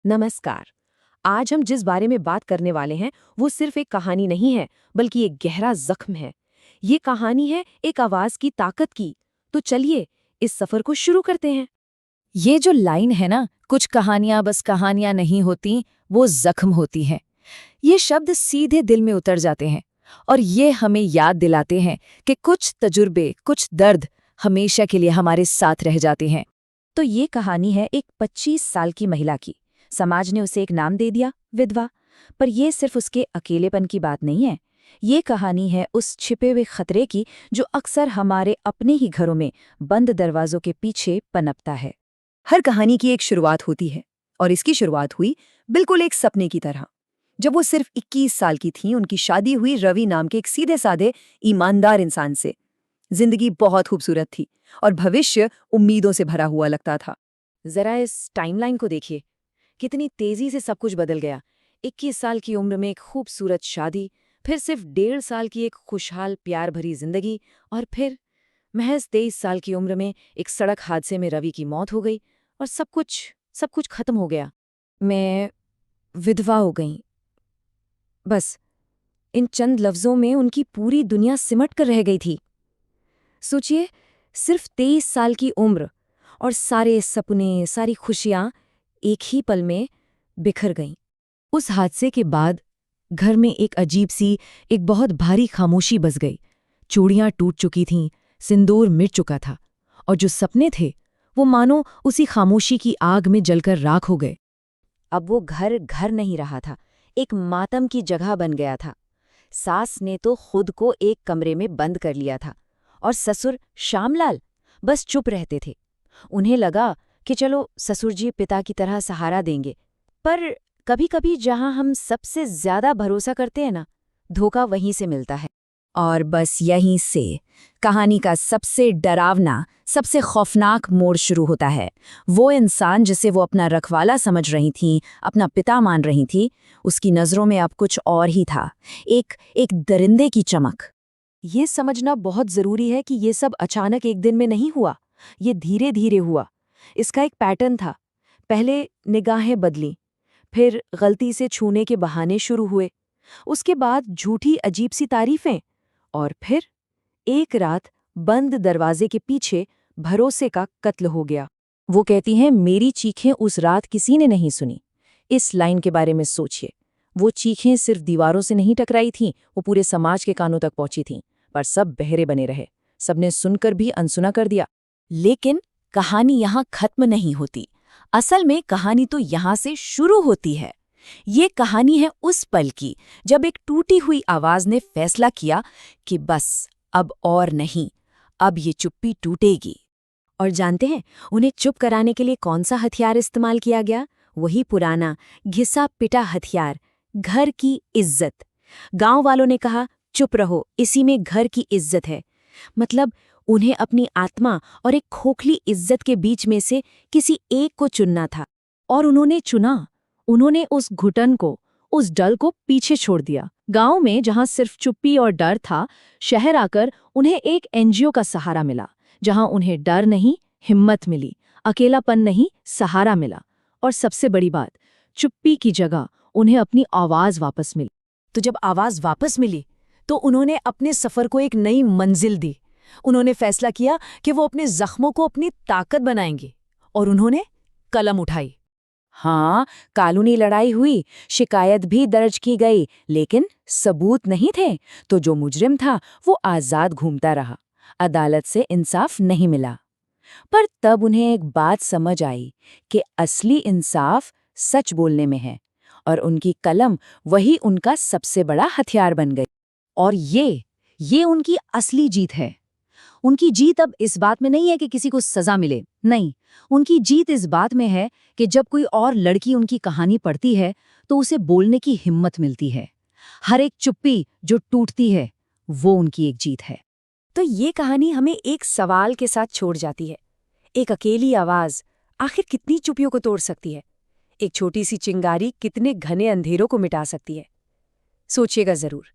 नमस्कार। आज हम जिस बारे में बात करने वाले हैं वो सिर्फ एक कहानी नहीं है, बल्कि एक गहरा जख्म है। ये कहानी है एक आवाज की ताकत की। तो चलिए इस सफर को शुरू करते हैं। ये जो लाइन है ना, कुछ कहानियां बस कहानियां नहीं होती, वो जख्म होती हैं। ये शब्द सीधे दिल में उतर जाते हैं और ये हमें याद दिलाते हैं कि कुछ तजुर्बे, कुछ दर्द हमेशा के लिए हमारे साथ रह जाते हैं। तो ये कहानी है एक 25 साल की महिला की। समाज ने उसे एक नाम दे दिया, विधवा। पर ये सिर्फ उसके अकेलेपन की बात नहीं है। ये कहानी है उस छिपे हुए खतरे की जो अक्सर हमारे अपने ही घरों में बंद दरवाजों के पीछे पनपता है। हर कहानी की एक शुरुआत होती है, और इसकी शुरुआत हुई बिल्कुल एक सपने की तरह। जब वो सिर्फ 21 साल की थीं, उनकी शादी हुई रवि नाम के एक सीधे साधे ईमानदार इंसान से। जिंदगी बहुत खूबसूरत थी और भविष्य उम्मीदों से भरा हुआ लगता था। जरा इस टाइमलाइन को देखिए, कितनी तेजी से सब कुछ बदल गया। 21 साल की उम्र में एक खूबसूरत शादी, फिर सिर्फ 1.5 साल की एक खुशहाल प्यार भरी जिंदगी, और फिर महज 23 साल की उम्र में एक सड़क हादसे में रवि की मौत हो गई और सब कुछ खत्म हो गया। मैं विधवा हो गई। बस इन चंद लफ्जों में उनकी पूरी दुनिया सिमट कर रह गई थी। सोचिए, सिर्फ 23 साल की उम्र और सारे सपने, सारी खुशियां एक ही पल में बिखर गईं। उस हादसे के बाद घर में एक अजीब सी, एक बहुत भारी खामोशी बस गई। चूड़ियां टूट चुकी थीं, सिंदूर मिट चुका था, और जो सपने थे वो मानो उसी खामोशी की आग में जलकर राख हो गए। अब वो घर घर नहीं रहा था, एक मातम की जगह बन गया था। सास ने तो खुद को एक कमरे में बंद कर लिया था, और ससुर श्यामलाल बस चुप रहते थे। उन्हें लगा कि चलो ससुर जी पिता की तरह सहारा देंगे। पर कभी-कभी जहां हम सबसे ज्यादा भरोसा करते हैं ना, धोखा वहीं से मिलता है। और बस यहीं से कहानी का सबसे डरावना, सबसे खौफनाक मोड़ शुरू होता है। वो इंसान जिसे वो अपना रखवाला समझ रही थीं, अपना पिता मान रही थी, उसकी नज़रों में अब कुछ और ही था। एक दरिंदे की चमक। ये समझना बहुत जरूरी है कि ये सब अचानक एक दिन में नहीं हुआ, ये धीरे धीरे हुआ। इसका एक पैटर्न था। पहले निगाहें बदली, फिर गलती से छूने के बहाने शुरू हुए, उसके बाद झूठी अजीब सी तारीफें, और फिर एक रात बंद दरवाजे के पीछे भरोसे का कत्ल हो गया। वो कहती हैं, मेरी चीखें उस रात किसी ने नहीं सुनी। इस लाइन के बारे में सोचिए। वो चीखें सिर्फ दीवारों से नहीं टकराई थीं, वो पूरे समाज के कानों तक पहुंची थीं, पर सब बहरे बने रहे। सबने सुनकर भी अनसुना कर दिया। लेकिन कहानी यहाँ खत्म नहीं होती। असल में कहानी तो यहाँ से शुरू होती है। ये कहानी है उस पल की जब एक टूटी हुई आवाज ने फैसला किया कि बस अब और नहीं, अब ये चुप्पी टूटेगी। और जानते हैं उन्हें चुप कराने के लिए कौन सा हथियार इस्तेमाल किया गया? वही पुराना घिसा पिटा हथियार, घर की इज्जत। गांव वालों ने कहा, चुप रहो, इसी में घर की इज्जत है। मतलब उन्हें अपनी आत्मा और एक खोखली इज्जत के बीच में से किसी एक को चुनना था। और उन्होंने चुना। उन्होंने उस घुटन को, उस डर को पीछे छोड़ दिया। गांव में जहां सिर्फ चुप्पी और डर था, शहर आकर उन्हें एक एनजीओ का सहारा मिला, जहां उन्हें डर नहीं, हिम्मत मिली, अकेलापन नहीं, सहारा मिला। और सबसे बड़ी बात, चुप्पी की जगह उन्हें अपनी आवाज वापस मिली। तो जब आवाज वापस मिली, तो उन्होंने अपने सफर को एक नई मंजिल दी। उन्होंने फैसला किया कि वो अपने जख्मों को अपनी ताकत बनाएंगे, और उन्होंने कलम उठाई। हाँ, कानूनी लड़ाई हुई, शिकायत भी दर्ज की गई, लेकिन सबूत नहीं थे। तो जो मुजरिम था वो आजाद घूमता रहा। अदालत से इंसाफ नहीं मिला। पर तब उन्हें एक बात समझ आई कि असली इंसाफ सच बोलने में है, और उनकी कलम वही उनका सबसे बड़ा हथियार बन गई। और ये उनकी असली जीत है। उनकी जीत अब इस बात में नहीं है कि किसी को सजा मिले, नहीं। उनकी जीत इस बात में है कि जब कोई और लड़की उनकी कहानी पढ़ती है तो उसे बोलने की हिम्मत मिलती है। हर एक चुप्पी जो टूटती है, वो उनकी एक जीत है। तो ये कहानी हमें एक सवाल के साथ छोड़ जाती है। एक अकेली आवाज आखिर कितनी चुप्पियों को तोड़ सकती है? एक छोटी सी चिंगारी कितने घने अंधेरों को मिटा सकती है? सोचिएगा जरूर।